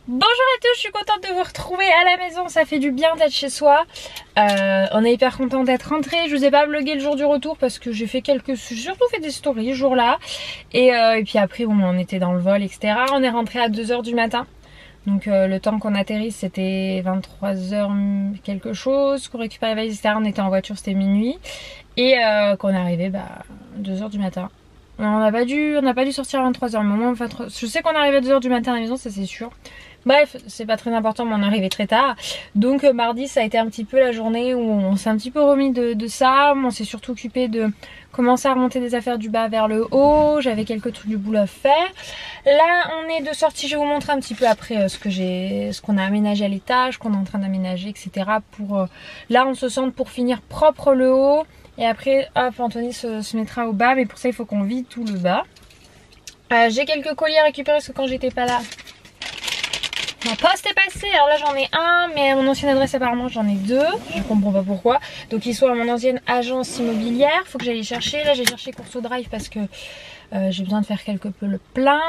Bonjour à tous, je suis contente de vous retrouver à la maison, ça fait du bien d'être chez soi. On est hyper content d'être rentré. Je vous ai pas vlogué le jour du retour parce que j'ai surtout fait des stories ce jour là. Et puis après bon, on était dans le vol etc. On est rentré à 2 h du matin. Donc le temps qu'on atterrisse c'était 23 h quelque chose, qu'on récupère les valises etc. On était en voiture, c'était minuit. Et qu'on est arrivé 2 h du matin. On n'a pas dû sortir à 23 h. Je sais qu'on est arrivé à 2 h du matin à la maison, ça c'est sûr. Bref, c'est pas très important, mais on est arrivé très tard. Donc mardi, ça a été un petit peu la journée où on s'est un petit peu remis de ça. On s'est surtout occupé de commencer à remonter des affaires du bas vers le haut. J'avais quelques trucs du boulot à faire. Là, on est de sortie. Je vais vous montrer un petit peu après ce qu'on a aménagé à l'étage, qu'on est en train d'aménager, etc. Pour là, on se sente pour finir propre le haut. Et après, hop, Anthony se mettra au bas. Mais pour ça, il faut qu'on vide tout le bas. J'ai quelques colis à récupérer parce que quand j'étais pas là, ma poste est passée. Alors là j'en ai un, mais à mon ancienne adresse apparemment j'en ai deux. Je comprends pas pourquoi. Donc ils sont à mon ancienne agence immobilière. Faut que j'aille les chercher. Là j'ai cherché Course au Drive parce que j'ai besoin de faire quelque peu le plein.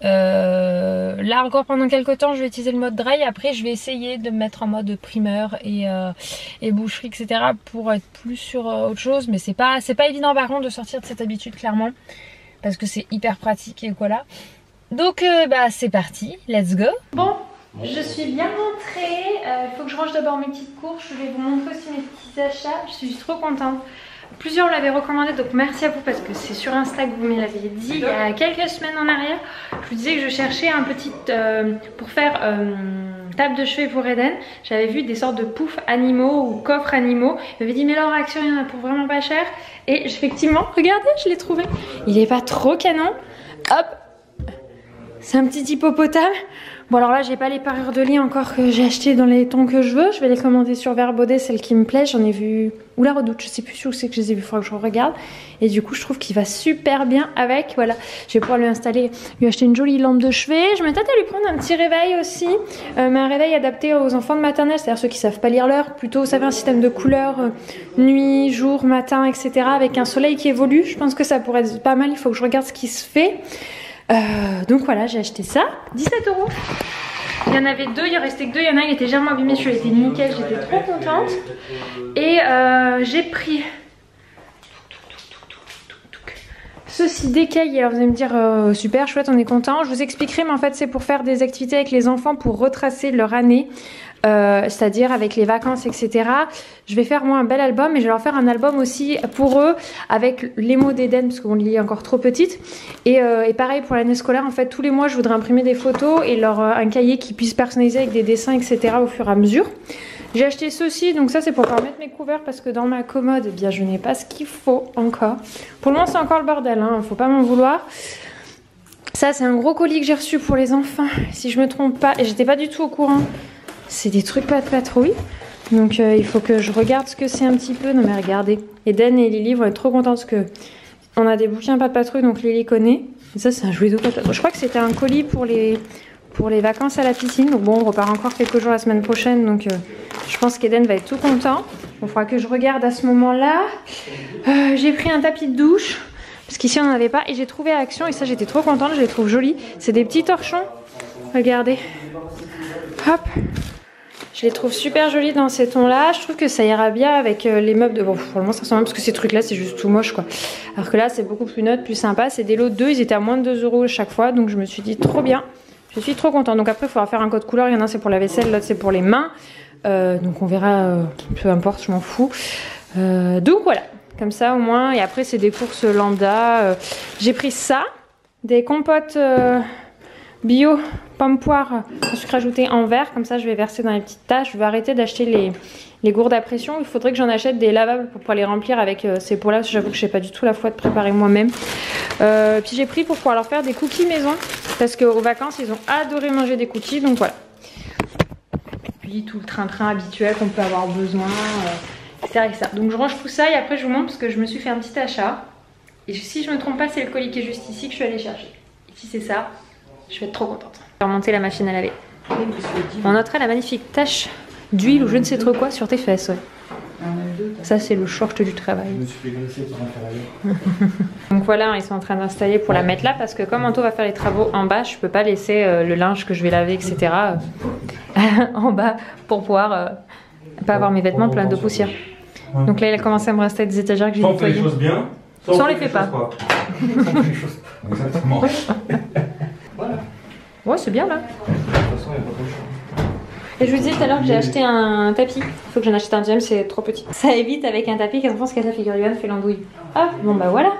Là encore pendant quelques temps je vais utiliser le mode Drive. Après je vais essayer de me mettre en mode primeur et boucherie etc. pour être plus sur autre chose. Mais c'est pas évident par contre de sortir de cette habitude clairement. Parce que c'est hyper pratique et voilà. Donc c'est parti, let's go. Bon, je suis bien rentrée, il faut que je range d'abord mes petites courses, je vais vous montrer aussi mes petits achats, je suis trop contente. Plusieurs l'avaient recommandé, donc merci à vous parce que c'est sur Insta que vous me l'aviez dit il y a quelques semaines en arrière. Je vous disais que je cherchais un petit, pour faire table de chevet pour Eden. J'avais vu des sortes de poufs animaux ou coffres animaux. Il m'avait dit mais leur action il y en a pour vraiment pas cher. Et effectivement, regardez, je l'ai trouvé. Il est pas trop canon. Hop. C'est un petit hippopotame. Bon alors là j'ai pas les parures de lit encore que j'ai acheté dans les tons que je veux. Je vais les commander sur Verbaudet, celles qui me plaisent. J'en ai vu... Ou la Redoute, je sais plus où c'est que je les ai vus, il faudra que je regarde. Et du coup je trouve qu'il va super bien avec. Voilà, je vais pouvoir lui installer, lui acheter une jolie lampe de chevet. Je me tâte à lui prendre un petit réveil aussi. Mais un réveil adapté aux enfants de maternelle, c'est-à-dire ceux qui savent pas lire l'heure. Plutôt, vous savez, un système de couleurs, nuit, jour, matin, etc. Avec un soleil qui évolue. Je pense que ça pourrait être pas mal, il faut que je regarde ce qui se fait. Donc voilà, j'ai acheté ça, 17 €. Il y en avait deux, il en restait que deux. Il y en a un, il était légèrement abîmé, celui-là était nickel, j'étais trop contente. Et j'ai pris ceci d'écaille. Alors vous allez me dire super chouette, on est content. Je vous expliquerai, mais en fait c'est pour faire des activités avec les enfants pour retracer leur année. C'est-à-dire avec les vacances etc. Je vais faire moi un bel album et je vais leur faire un album aussi pour eux avec les mots d'Eden parce qu'on est encore trop petite et pareil pour l'année scolaire. En fait tous les mois je voudrais imprimer des photos et leur un cahier qu'ils puissent personnaliser avec des dessins etc. au fur et à mesure. J'ai acheté ceci, donc ça c'est pour pouvoir mettre mes couverts parce que dans ma commode eh bien je n'ai pas ce qu'il faut encore. Pour le moment c'est encore le bordel, hein, faut pas m'en vouloir. Ça c'est un gros colis que j'ai reçu pour les enfants si je me trompe pas et j'étais pas du tout au courant. C'est des trucs pas de patrouille. Donc il faut que je regarde ce que c'est un petit peu. Non mais regardez. Eden et Lily vont être trop contents parce que on a des bouquins pas de patrouille donc Lily connaît. Et ça c'est un jouet d'eau pas de patrouille. Je crois que c'était un colis pour les vacances à la piscine. Donc bon on repart encore quelques jours la semaine prochaine. Donc je pense qu'Eden va être tout content. Il faudra que je regarde à ce moment-là. J'ai pris un tapis de douche. Parce qu'ici on n'en avait pas. Et j'ai trouvé à Action. Et ça j'étais trop contente. Je les trouve jolis. C'est des petits torchons. Regardez. Hop. Je les trouve super jolis dans ces tons-là. Je trouve que ça ira bien avec les meubles de... Bon, pour le moment, ça ressemble parce que ces trucs-là, c'est juste tout moche, quoi. Alors que là, c'est beaucoup plus neutre, plus sympa. C'est des lots de 2, ils étaient à moins de 2 € chaque fois. Donc, je me suis dit, trop bien. Je suis trop contente. Donc après, il faudra faire un code couleur. Il y en a un, c'est pour la vaisselle, l'autre, c'est pour les mains. Donc, on verra. Peu importe, je m'en fous. Donc, voilà. Comme ça, au moins. Et après, c'est des courses lambda. J'ai pris ça. Des compotes... bio, pomme poire, sucre ajouté en verre, comme ça je vais verser dans les petites taches. Je vais arrêter d'acheter les gourdes à pression. Il faudrait que j'en achète des lavables pour pouvoir les remplir avec ces pots là, parce que j'avoue que je n'ai pas du tout la foi de préparer moi-même. Puis j'ai pris pour pouvoir leur faire des cookies maison, parce qu'aux vacances ils ont adoré manger des cookies, donc voilà. Puis tout le train-train habituel qu'on peut avoir besoin, etc. Donc je range tout ça et après je vous montre parce que je me suis fait un petit achat. Et si je me trompe pas, c'est le colis qui est juste ici que je suis allée chercher. Et si c'est ça, je vais être trop contente. Je vais remonter la machine à laver. On notera la magnifique tache d'huile ou je ne sais trop quoi sur tes fesses. Ouais. Ça c'est le short du travail. Je me suis fait graisser pour en faire ailleurs. Donc voilà, ils sont en train d'installer pour la mettre là parce que comme Anto va faire les travaux en bas, je peux pas laisser le linge que je vais laver, etc. en bas pour pouvoir pas avoir mes vêtements pleins de poussière. Ouais. Donc là, il a commencé à me rester des étagères que j'ai nettoyées. Soit on fait les choses bien, soit on les fait pas. Soit on fait les choses. Exactement. Voilà. Ouais, c'est bien là. De toute façon, il n'y a pas trop de choix. Et je vous disais tout à l'heure que j'ai acheté un tapis. Il faut que j'en achète un deuxième, c'est trop petit. Ça évite avec un tapis qu'elle pense qu'elle a figure Yohan fait l'andouille. Hop, bon bah voilà.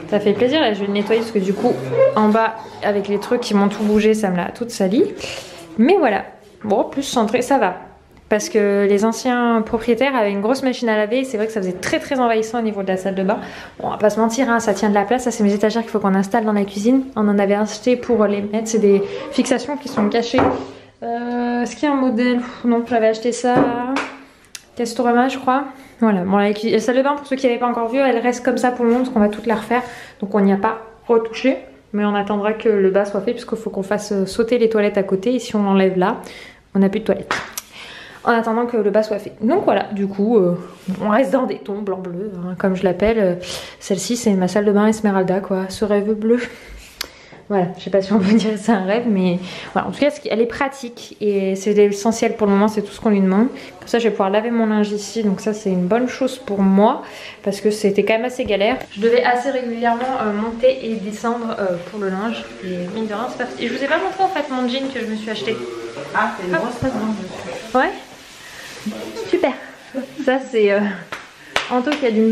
Ça fait plaisir, là je vais le nettoyer parce que du coup, en bas, avec les trucs qui m'ont tout bougé, ça me l'a toute salie. Mais voilà. Bon, plus centré, ça va. Parce que les anciens propriétaires avaient une grosse machine à laver. C'est vrai que ça faisait très très envahissant au niveau de la salle de bain. Bon, on va pas se mentir, hein, ça tient de la place. Ça, c'est mes étagères qu'il faut qu'on installe dans la cuisine. On en avait acheté pour les mettre. C'est des fixations qui sont cachées. Est-ce qu'il y a un modèle? Non, j'avais acheté ça. Castorama, je crois. Voilà, bon, la salle de bain, pour ceux qui n'avaient pas encore vu, elle reste comme ça pour le moment parce qu'on va toute la refaire. Donc on n'y a pas retouché. Mais on attendra que le bas soit fait puisqu'il faut qu'on fasse sauter les toilettes à côté. Et si on l'enlève là, on n'a plus de toilettes. En attendant que le bas soit fait. Donc voilà, du coup, on reste dans des tons blanc-bleu, hein, comme je l'appelle. Celle-ci, c'est ma salle de bain Esmeralda, quoi. Ce rêve bleu. Voilà, je sais pas si on peut dire que c'est un rêve, mais voilà. En tout cas, elle est pratique et c'est l'essentiel pour le moment, c'est tout ce qu'on lui demande. Comme ça, je vais pouvoir laver mon linge ici, donc ça, c'est une bonne chose pour moi parce que c'était quand même assez galère. Je devais assez régulièrement monter et descendre pour le linge et mine de rien, c'est parti. Et je vous ai pas montré en fait mon jean que je me suis acheté. Ah, c'est une grosse tasse blanche. Ouais. Super. Ça c'est Anto qui a dû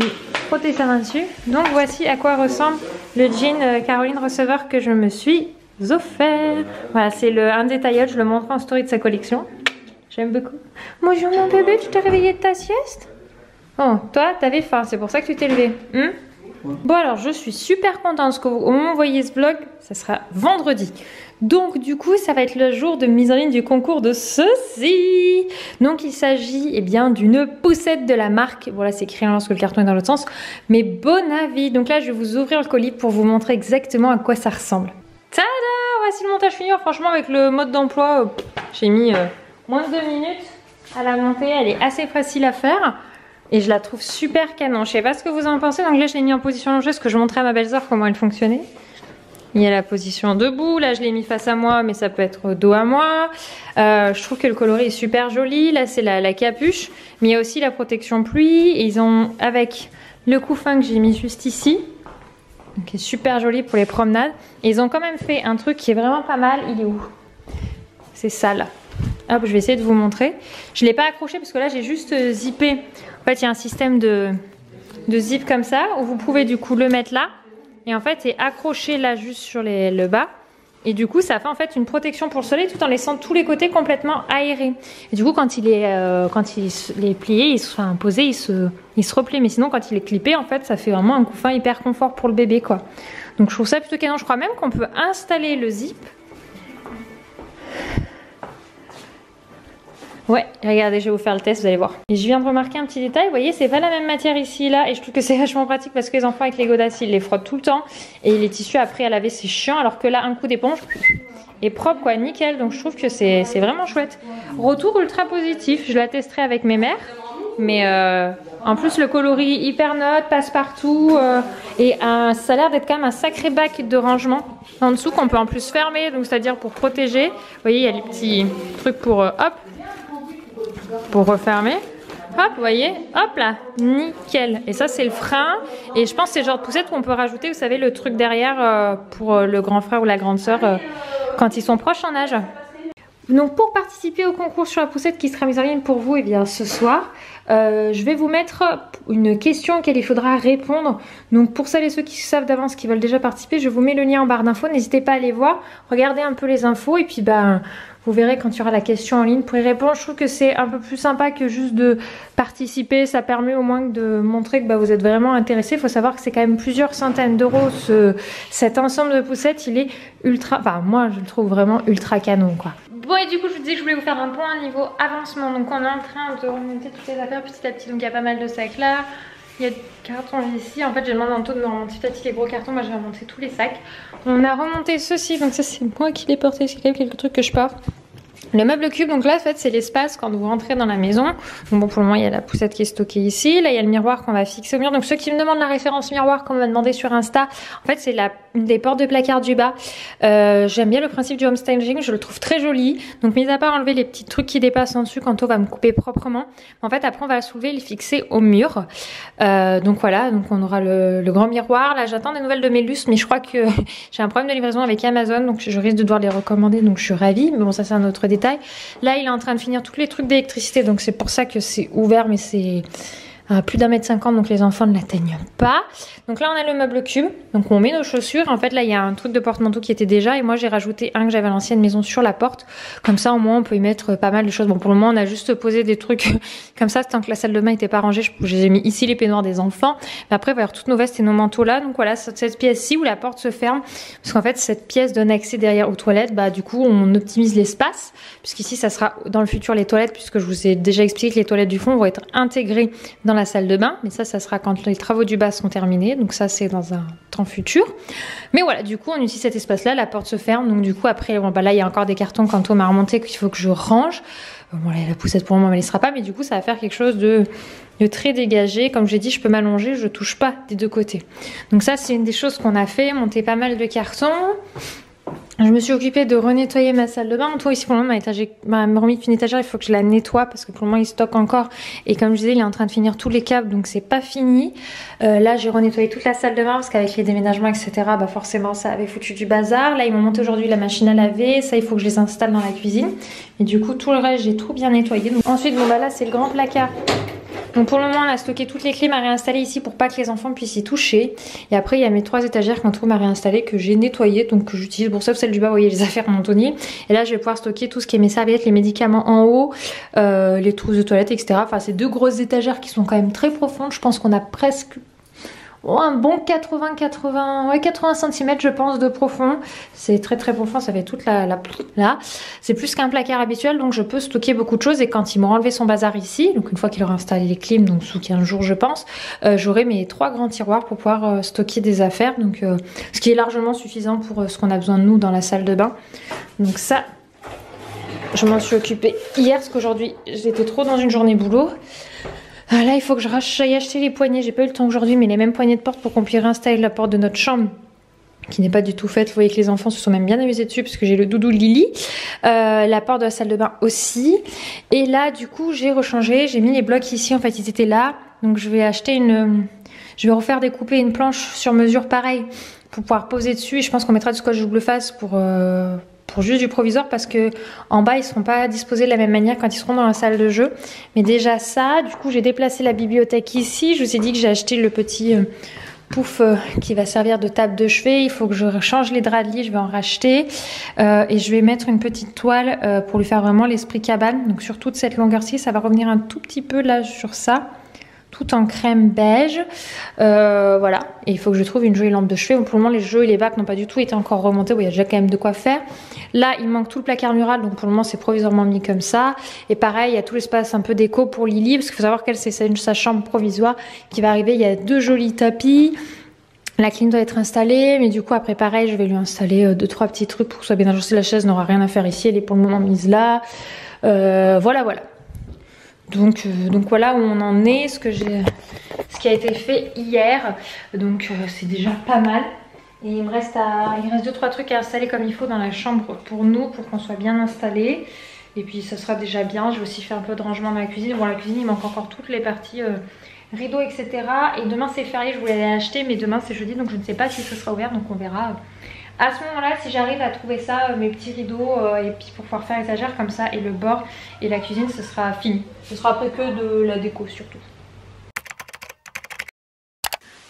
frotter sa main dessus. Donc voici à quoi ressemble le jean Caroline Receveur que je me suis offert. Voilà, c'est un détaillage, je le montre en story de sa collection. J'aime beaucoup. Bonjour mon bébé, tu t'es réveillé de ta sieste? Oh, toi t'avais faim, c'est pour ça que tu t'es levé. Bon alors je suis super contente parce qu'au moment où vous voyez ce vlog, ça sera vendredi. Donc du coup ça va être le jour de mise en ligne du concours de ceci. Donc il s'agit eh bien d'une poussette de la marque. Voilà, c'est écrit lorsque le carton est dans l'autre sens. Mais bon avis. Donc là je vais vous ouvrir le colis pour vous montrer exactement à quoi ça ressemble. Tada! Voici le montage fini. Franchement avec le mode d'emploi, j'ai mis moins de 2 minutes à la monter. Elle est assez facile à faire. Et je la trouve super canon. Je sais pas ce que vous en pensez. Donc là, je l'ai mis en position allongée parce que je montrais à ma belle-sœur comment elle fonctionnait. Il y a la position debout. Là, je l'ai mis face à moi, mais ça peut être dos à moi. Je trouve que le coloris est super joli. Là, c'est la capuche. Mais il y a aussi la protection pluie. Et ils ont, avec le couffin que j'ai mis juste ici, qui est super joli pour les promenades. Et ils ont quand même fait un truc qui est vraiment pas mal. Il est où? C'est ça, là. Hop, je vais essayer de vous montrer. Je ne l'ai pas accroché parce que là, j'ai juste zippé. En fait, il y a un système de zip comme ça où vous pouvez du coup le mettre là. Et en fait, c'est accroché là juste sur le bas. Et du coup, ça fait en fait une protection pour le soleil tout en laissant tous les côtés complètement aérés. Et du coup, quand il est plié, enfin posé, il se replie. Mais sinon, quand il est clippé, en fait, ça fait vraiment un couffin hyper confort pour le bébé, quoi. Donc, je trouve ça plutôt canon. Je crois même qu'on peut installer le zip. Ouais, regardez, je vais vous faire le test, vous allez voir. Et je viens de remarquer un petit détail, vous voyez, c'est pas la même matière ici et là. Et je trouve que c'est vachement pratique parce que les enfants avec les godasses, ils les frottent tout le temps. Et les tissus après à laver, c'est chiant. Alors que là, un coup d'éponge est propre, quoi, nickel. Donc je trouve que c'est vraiment chouette. Retour ultra positif, je la testerai avec mes mères. Mais en plus, le coloris hyper neutre, passe partout. Et ça a l'air d'être quand même un sacré bac de rangement en dessous qu'on peut en plus fermer. Donc c'est-à-dire pour protéger. Vous voyez, il y a les petits trucs pour hop. Pour refermer, hop, vous voyez, hop là, nickel. Et ça c'est le frein. Et je pense que c'est le genre de poussette où on peut rajouter, vous savez, le truc derrière pour le grand frère ou la grande sœur quand ils sont proches en âge. Donc pour participer au concours sur la poussette qui sera mise en ligne pour vous, eh bien ce soir, je vais vous mettre une question auquel il faudra répondre. Donc pour celles et ceux qui savent d'avance, qui veulent déjà participer, je vous mets le lien en barre d'infos. N'hésitez pas à aller voir, regardez un peu les infos et puis vous verrez quand il y aura la question en ligne pour y répondre. Je trouve que c'est un peu plus sympa que juste de participer. Ça permet au moins de montrer que vous êtes vraiment intéressé. Il faut savoir que c'est quand même plusieurs centaines d'euros. Cet ensemble de poussettes, il est ultra... Enfin, moi, je le trouve vraiment ultra canon, quoi. Bon, et du coup, je vous disais que je voulais vous faire un point niveau avancement. Donc, on est en train de remonter toutes les affaires petit à petit. Donc, il y a pas mal de sacs là. Il y a des cartons ici. En fait, j'ai demandé à Anto de me remonter petit à petit les gros cartons. Moi, j'ai remonté tous les sacs. On a remonté ceci. Donc, ça, c'est moi qui l'ai porté. C'est quand même quelques trucs que je porte. Le meuble cube, donc là en fait c'est l'espace quand vous rentrez dans la maison. Donc bon, pour le moment il y a la poussette qui est stockée ici. Là il y a le miroir qu'on va fixer au mur. Donc ceux qui me demandent la référence miroir qu'on m'a demandé sur Insta, en fait c'est une des portes de placard du bas. J'aime bien le principe du home staging, je le trouve très joli. Donc mis à part enlever les petits trucs qui dépassent en dessus quand on va me couper proprement, en fait après on va le soulever et le fixer au mur. Donc voilà, donc on aura le grand miroir. Là j'attends des nouvelles de mes lustres, mais je crois que j'ai un problème de livraison avec Amazon, donc je risque de devoir les recommander, donc je suis ravie. Mais bon, ça c'est un autre détail. Là il est en train de finir tous les trucs d'électricité, donc c'est pour ça que c'est ouvert, mais c'est à plus d'1,50 m, donc les enfants ne l'atteignent pas. Donc là on a le meuble cube, donc on met nos chaussures. En fait là il y a un truc de porte-manteau qui était déjà, et moi j'ai rajouté un que j'avais à l'ancienne maison sur la porte, comme ça au moins on peut y mettre pas mal de choses. Bon, pour le moment on a juste posé des trucs comme ça, tant que la salle de bain était pas rangée, j'ai mis ici les peignoirs des enfants, mais après il va y avoir toutes nos vestes et nos manteaux là. Donc voilà, cette pièce-ci où la porte se ferme, parce qu'en fait cette pièce donne accès derrière aux toilettes. Bah du coup on optimise l'espace, puisqu'ici ça sera dans le futur les toilettes, puisque je vous ai déjà expliqué que les toilettes du fond vont être intégrées dans la salle de bain, mais ça sera quand les travaux du bas seront terminés, donc ça c'est dans un temps futur. Mais voilà, du coup on utilise cet espace là, la porte se ferme, donc du coup après bon, bah là il y a encore des cartons qu'Anto m'a remonté qu'il faut que je range. Bon là la poussette pour le moment elle ne laissera pas, mais du coup ça va faire quelque chose de très dégagé. Comme j'ai dit, je peux m'allonger, je touche pas des deux côtés. Donc ça c'est une des choses qu'on a fait, monter pas mal de cartons. Je me suis occupée de renettoyer ma salle de bain. Toi ici pour le moment m'a remis une étagère, il faut que je la nettoie parce que pour le moment il stocke encore, et comme je disais il est en train de finir tous les câbles, donc c'est pas fini. Là j'ai renettoyé toute la salle de bain parce qu'avec les déménagements etc, bah forcément ça avait foutu du bazar. Là ils m'ont monté aujourd'hui la machine à laver, ça il faut que je les installe dans la cuisine, et du coup tout le reste j'ai tout bien nettoyé. Donc, ensuite bon bah là c'est le grand placard. Donc pour le moment on a stocké toutes les clim à réinstaller ici pour pas que les enfants puissent y toucher. Et après il y a mes 3 étagères qu'Anto m'a réinstallées, que j'ai nettoyées, donc que j'utilise pour ça. Celle du bas, vous voyez les affaires d'Anthony. Et là je vais pouvoir stocker tout ce qui est mes serviettes, les médicaments en haut, les trousses de toilette, etc. Enfin c'est 2 grosses étagères qui sont quand même très profondes. Je pense qu'on a presque un bon 80 cm je pense de profond. C'est très très profond, ça fait toute là. C'est plus qu'un placard habituel, donc je peux stocker beaucoup de choses. Et quand ils m'auront enlevé son bazar ici, donc une fois qu'il aura installé les clims, donc sous 15 jours je pense, j'aurai mes 3 grands tiroirs pour pouvoir stocker des affaires, donc ce qui est largement suffisant pour ce qu'on a besoin de nous dans la salle de bain. Donc ça je m'en suis occupée hier, parce qu'aujourd'hui j'étais trop dans une journée boulot. Là il faut que j'aille acheter les poignées, j'ai pas eu le temps aujourd'hui, mais les mêmes poignées de porte pour qu'on puisse réinstaller la porte de notre chambre, qui n'est pas du tout faite. Vous voyez que les enfants se sont même bien amusés dessus, parce que j'ai le doudou Lily. La porte de la salle de bain aussi. Et là du coup j'ai rechangé, j'ai mis les blocs ici, en fait ils étaient là, donc je vais acheter je vais refaire découper une planche sur mesure pareil pour pouvoir poser dessus, et je pense qu'on mettra du scotch double face pour juste du provisoire, parce que en bas ils seront pas disposés de la même manière quand ils seront dans la salle de jeu. Mais déjà ça, du coup j'ai déplacé la bibliothèque ici. Je vous ai dit que j'ai acheté le petit pouf qui va servir de table de chevet. Il faut que je change les draps de lit, je vais en racheter, et je vais mettre une petite toile pour lui faire vraiment l'esprit cabane. Donc sur toute cette longueur-ci, ça va revenir un tout petit peu là sur ça, tout en crème beige. Voilà, et il faut que je trouve une jolie lampe de chevet. Pour le moment les jeux et les bacs n'ont pas du tout été encore remontés. Bon, il y a déjà quand même de quoi faire. Là il manque tout le placard mural, donc pour le moment c'est provisoirement mis comme ça. Et pareil il y a tout l'espace un peu déco pour Lily, parce qu'il faut savoir qu'elle c'est sa chambre provisoire qui va arriver. Il y a 2 jolis tapis. La clim doit être installée, mais du coup après pareil je vais lui installer 2-3 petits trucs pour que ce soit bien agencé. La chaise n'aura rien à faire ici, elle est pour le moment mise là. Voilà. Donc voilà où on en est, ce qui a été fait hier. Donc c'est déjà pas mal. Et il reste 2-3 trucs à installer comme il faut dans la chambre pour nous, pour qu'on soit bien installé. Et puis ça sera déjà bien. Je vais aussi faire un peu de rangement dans la cuisine. Bon, la cuisine il manque encore toutes les parties rideaux, etc. Et demain c'est férié, je voulais aller acheter, mais demain c'est jeudi, donc je ne sais pas si ce sera ouvert, donc on verra. À ce moment-là, si j'arrive à trouver ça, mes petits rideaux, et puis pour pouvoir faire étagère comme ça, et le bord et la cuisine, ce sera fini. Ce sera après que de la déco surtout.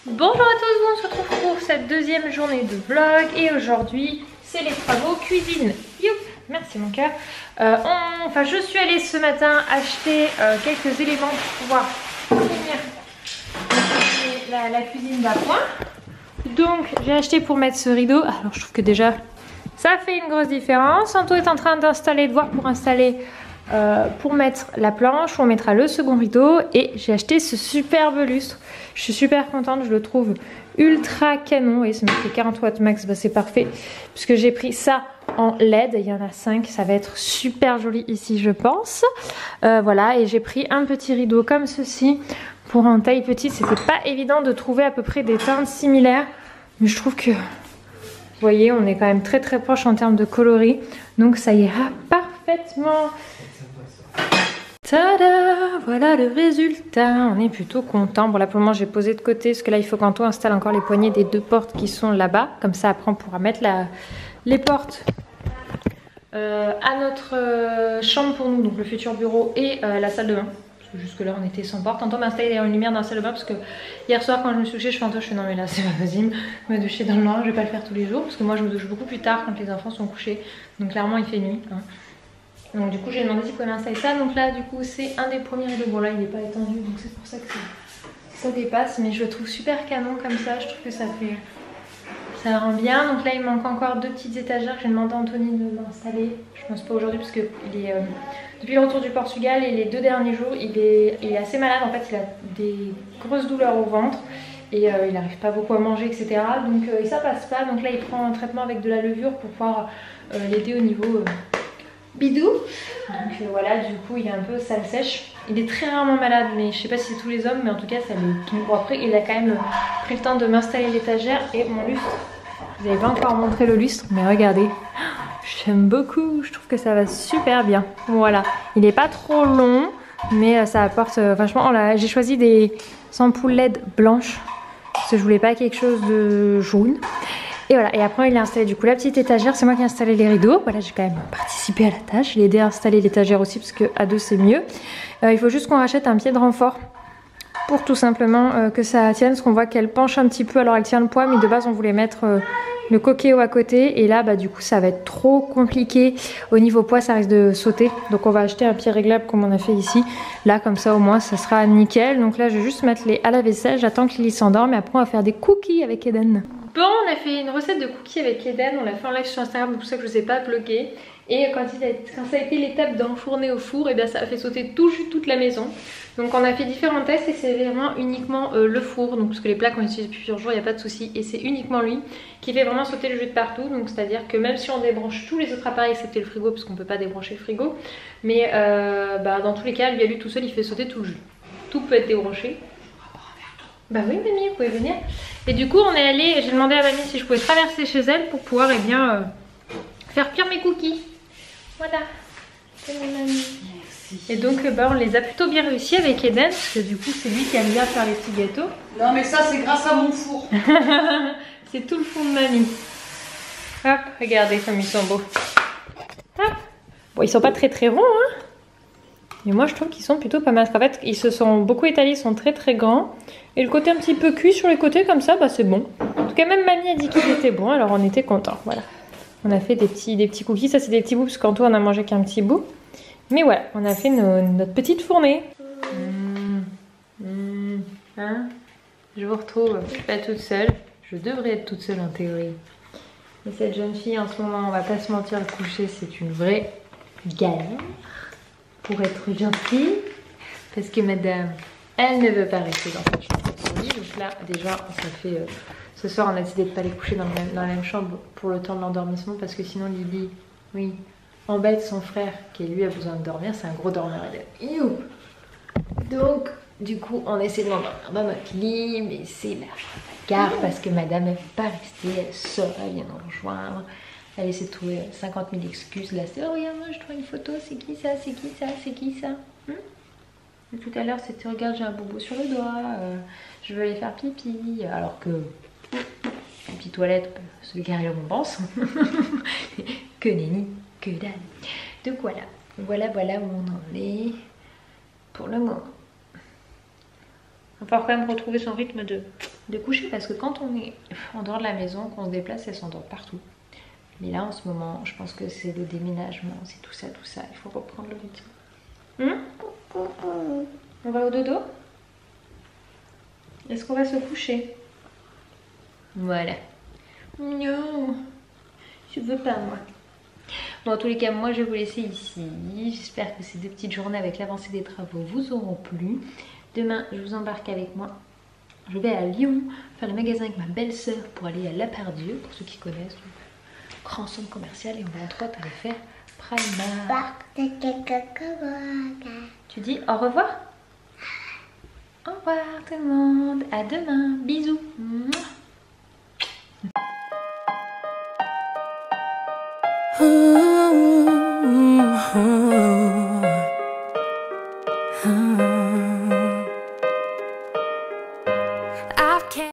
Bonjour à tous, on se retrouve pour cette deuxième journée de vlog, et aujourd'hui c'est les travaux cuisine. Youp, merci mon cœur. Je suis allée ce matin acheter quelques éléments pour pouvoir finir la cuisine d'appoint. Donc j'ai acheté pour mettre ce rideau. Alors je trouve que déjà ça fait une grosse différence. Anto est en train d'installer, de voir pour installer, pour mettre la planche où on mettra le second rideau. Et j'ai acheté ce superbe lustre. Je suis super contente, je le trouve ultra canon. Et ça me fait 40 watts max, bah, c'est parfait. Puisque j'ai pris ça en LED, il y en a 5, ça va être super joli ici je pense. Voilà, et j'ai pris un petit rideau comme ceci pour en taille petite. C'était pas évident de trouver à peu près des teintes similaires, mais je trouve que, vous voyez, on est quand même très très proche en termes de coloris, donc ça ira parfaitement. Tada, voilà le résultat, on est plutôt content. Bon là pour le moment j'ai posé de côté parce que là il faut qu'Anto installe encore les poignées des 2 portes qui sont là-bas. Comme ça après on pourra mettre les portes à notre chambre pour nous, donc le futur bureau et la salle de bain. Parce que jusque là on était sans porte. Anto m'a installé une lumière dans la salle de bain parce que hier soir quand je me suis douchée je fais Anto, je fais non mais là c'est pas possible, me doucher dans le noir, je vais pas le faire tous les jours. Parce que moi je me douche beaucoup plus tard quand les enfants sont couchés. Donc clairement il fait nuit. Hein. Donc du coup j'ai demandé s'il pouvait m'installer ça, donc là du coup c'est un des premiers rideaux, bon là il n'est pas étendu donc c'est pour ça que ça dépasse, mais je le trouve super canon comme ça, je trouve que ça rend bien. Donc là il manque encore 2 petites étagères que j'ai demandé à Anthony de m'installer, je pense pas aujourd'hui parce que il est, depuis le retour du Portugal et les 2 derniers jours il est assez malade, en fait il a des grosses douleurs au ventre et il n'arrive pas beaucoup à manger etc. Donc et ça passe pas, donc là il prend un traitement avec de la levure pour pouvoir l'aider au niveau... bidou. Donc voilà, du coup il est un peu sale sèche. Il est très rarement malade, mais je sais pas si c'est tous les hommes, mais en tout cas ça le tombe. Bon après il a quand même pris le temps de m'installer l'étagère et mon lustre. Je vous avais pas encore montré le lustre, mais regardez. J'aime beaucoup, je trouve que ça va super bien. Voilà, il est pas trop long, mais ça apporte vachement. J'ai choisi des ampoules LED blanches, parce que je voulais pas quelque chose de jaune. Et voilà, et après il a installé du coup la petite étagère, c'est moi qui ai installé les rideaux. Voilà, j'ai quand même participé à la tâche, j'ai aidé à installer l'étagère aussi parce qu'à 2 c'est mieux. Il faut juste qu'on rachète un pied de renfort pour tout simplement que ça tienne, parce qu'on voit qu'elle penche un petit peu, alors elle tient le poids, mais de base on voulait mettre le coquet à côté, et là bah du coup ça va être trop compliqué, au niveau poids ça risque de sauter, donc on va acheter un pied réglable comme on a fait ici, là comme ça au moins ça sera nickel. Donc là je vais juste mettre les à la vaisselle, j'attends que Lily s'endorme et après on va faire des cookies avec Eden. Bon, on a fait une recette de cookies avec Eden, on l'a fait en live sur Instagram, c'est pour ça que je ne vous ai pas vlogué. Et quand ça a été l'étape d'enfourner au four, et bien ça a fait sauter toute la maison. Donc on a fait différents tests et c'est vraiment uniquement le four, donc parce que les plaques on utilise depuis plusieurs jours, il n'y a pas de souci. Et c'est uniquement lui qui fait vraiment sauter le jus de partout, donc c'est à dire que même si on débranche tous les autres appareils excepté le frigo, parce qu'on ne peut pas débrancher le frigo, mais dans tous les cas lui à lui tout seul il fait sauter tout le jus. Tout peut être débranché. Bah oui mamie, vous pouvez venir. Et du coup on est allé, j'ai demandé à mamie si je pouvais traverser chez elle pour pouvoir faire cuire mes cookies. Voilà, c'est mon mamie. Merci. Et donc on les a plutôt bien réussi avec Eden, parce que du coup c'est lui qui aime bien faire les petits gâteaux. Non mais ça c'est grâce à mon four. C'est tout le fond de mamie. Hop, regardez comme ils sont beaux. Hop. Bon ils sont pas très ronds hein. Mais moi je trouve qu'ils sont plutôt pas mal. Parce qu'en fait ils se sont beaucoup étalés, ils sont très grands. Et le côté un petit peu cuit sur les côtés comme ça, bah c'est bon. En tout cas même mamie a dit qu'ils étaient bons, alors on était contents. Voilà. On a fait des petits cookies, ça c'est des petits bouts parce qu'en tout on a mangé qu'un petit bout. Mais voilà, on a fait notre petite fournée. Hein, je vous retrouve, je suis pas toute seule. Je devrais être toute seule en théorie. Mais cette jeune fille en ce moment, on va pas se mentir, le coucher c'est une vraie galère. Pour être gentille, parce que madame, elle ne veut pas rester dans cette chambre de son lit. Donc là, déjà, ça fait... ce soir, on a décidé de ne pas les coucher dans la même chambre pour le temps de l'endormissement, parce que sinon, Lily, oui, embête son frère, qui lui a besoin de dormir. C'est un gros dormeur. Donc, du coup, on essaie de l'endormir dans notre lit, mais c'est la bagarre, parce que madame, elle ne veut pas rester, elle sort, elle vient nous rejoindre. Elle essaie de trouver 50 000 excuses. Là, c'est oh, regarde, moi je trouve une photo, c'est qui ça, c'est qui ça, c'est qui ça Et tout à l'heure, c'était regarde, j'ai un bobo sur le doigt, je veux aller faire pipi. Alors que, pipi toilette, celui qui arrive à mon pense. Que nenni, que dalle. Donc voilà où on en est pour le moment. Il va falloir quand même retrouver son rythme de coucher parce que quand on est en dehors de la maison, qu'on se déplace, elle s'endort partout. Mais là en ce moment, je pense que c'est le déménagement, c'est tout ça, il faut reprendre le rythme. On va au dodo? Est-ce qu'on va se coucher? Voilà. Non, je veux pas moi. Bon, en tous les cas, moi je vais vous laisser ici. J'espère que ces 2 petites journées avec l'avancée des travaux vous auront plu. Demain, je vous embarque avec moi. Je vais à Lyon faire le magasin avec ma belle-sœur pour aller à La Part-Dieu, pour ceux qui connaissent, grand centre commercial, et on va entre autres aller faire Primark. Tu dis au revoir? Au revoir tout le monde, à demain, bisous. Mouah.